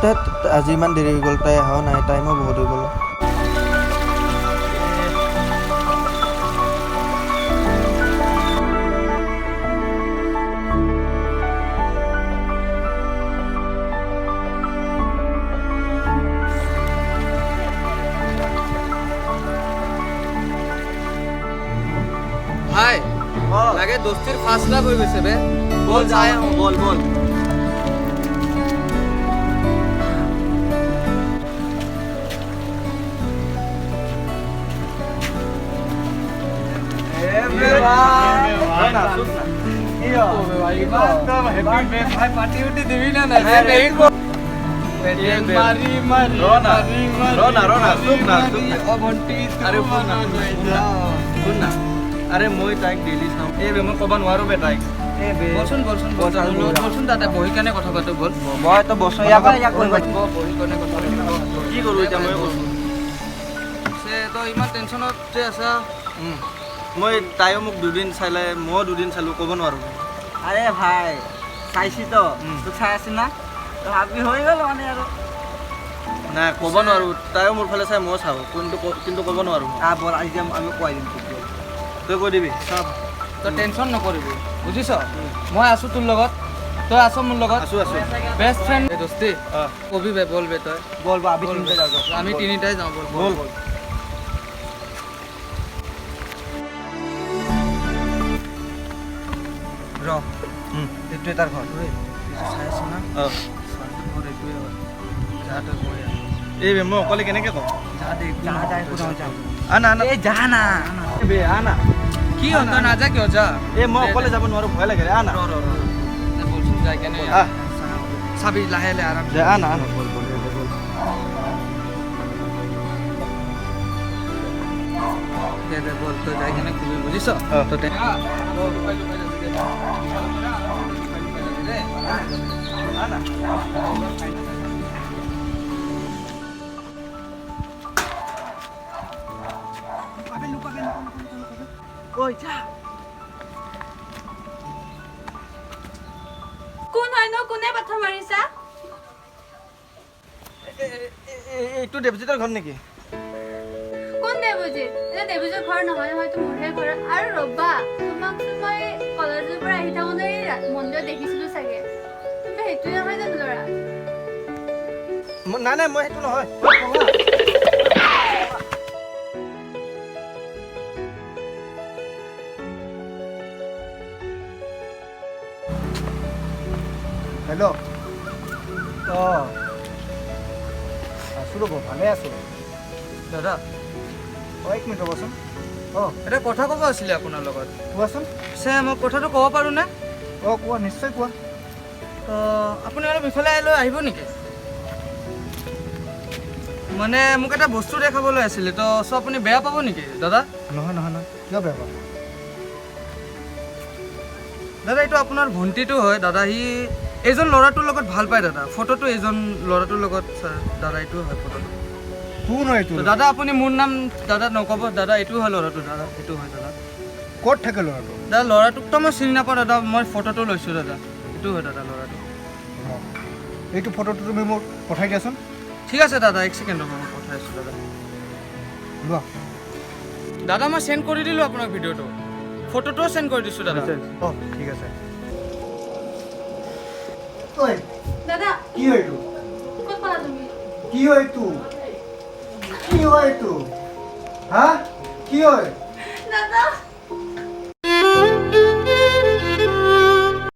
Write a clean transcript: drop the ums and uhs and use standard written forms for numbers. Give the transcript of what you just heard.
আজি ইমান দেৰি হৈ গ'ল, তাই অহাও নাই, টাইমো বহুত হৈ গ'ল। ভাই লাগে দোস্তির ফার্স্ট লাভ হয়ে গেছে বে বল যায় বল বল আরে মই তাইক ডেইলি চাওঁ এই বে মই ক'ব নোৱাৰো বে তাইক বলচোন তাতে বহি কেনে কথা পাতো বল মই তো বস ইয়াক বহি কেনে কথা কি কৰো এতিয়া মই কৈছো সে তো ইমান টেনশনত যে আছা মই তাইও মোক দুদিন চাইলে মই দুদিন চালো ক'ব নোৱাৰো আরে ভাই চাইছি তো তুই চাই আছিস না তো ভাবি হয়ে গেল মানে আর না ক'ব নোৱাৰো তাইও মোৰ ফালে চাই মই চাওঁ কিন্তু ক'ব নোৱাৰো বল আজ আমি কই দিম তোক তই কৈ দিবি সব তই টেনশ্যন নকৰিবি বুজিছ মই আছো তোৰ লগত তই আছ মোৰ লগত আছো বেষ্ট ফ্ৰেণ্ড দোস্তি কবি বে বল বে তই বল আমি তিনটে যাও আমি তিনিটাই যাওঁ বল বল র একটু তার ঘর চাই আছো না ঘৰ এইটোৱে হয় যাতে কৈ এই বে মই অকলে কেনেকৈ কওঁ যা দে যা যা কোথাও যা আনা এই যা না বে আনা কি হ'ল তই নাযা কিয় যা এই মই অকলে যাব নোৱাৰো ভয় লাগে আনা বলচোন যাই কেনে চাবি লাহে লাহে আৰাম দে আনা বল বল তই যাই কেনে খুবি বুজিছ তই ওই যা কোন হয় ন কোনে পাথৰ মাৰিছা এইটো দেৱজিতৰ ঘৰ নেকি কোন দেৱজিত এটা দেৱজিতৰ ঘৰ নহয় হয়তো মোৰহে ঘৰ আৰু ৰবা তোমাকতো মই কলেজৰ পৰা আহি থাকোঁতে মন্দিৰত দেখিছিলো চাগে তুমি সেইটোৱে নহয় জানো ল'ৰা নাই মই সেইটো নহয় হেল্ল' আছোঁ ৰ'ব ভালে আছোঁ দাদা এক মিনিট ৰ'বচোন এটা কথা ক'ব আছিলে আপোনাৰ লগত কোৱাচোন পিছে মই কথাটো ক'ব পাৰোঁনে কোৱা নিশ্চয় কোৱা আপুনি অলপ ইফালে আহিব নেকি মানে মোক এটা বস্তু দেখাবলৈ আছিলে তো চ' আপুনি বেয়া পাব নেকি দাদা নহয় কিয় বেয়া পাব দাদা এইটো আপোনাৰ ভণ্টিটো হয় দাদা সি এইজন ল'ৰাটোৰ লগত ভাল পায় দাদা ফটোটো এইজন ল'ৰাটোৰ লগত দাদা এইটো হয় ফটোটো কোন হয় এইটো দাদা আপুনি মোৰ নাম দাদা নক'ব দাদা এইটো হয় ল'ৰাটো দাদা এইটো হয় দাদা ক'ত থাকে ল'ৰাটো দাদা ল'ৰাটোকতো মই চিনি নাপাওঁ দাদা মই ফটোটো লৈছোঁ দাদা এইটো হয় দাদা ল'ৰাটো এইটো ফটোটো তুমি মোক পঠাই দিয়াচোন ঠিক আছে দাদা এক ছেকেণ্ড ৰ'ব মই পঠাই আছোঁ দাদা লোৱা দাদা মই চেণ্ড কৰি দিলোঁ আপোনাক ভিডিঅ'টো ফটোটোও চেণ্ড কৰি দিছোঁ দাদা ঠিক আছে দাদা কি হয় এইটো ক'ত পালা তুমি কি হয় এইটো হা কি হয় দাদা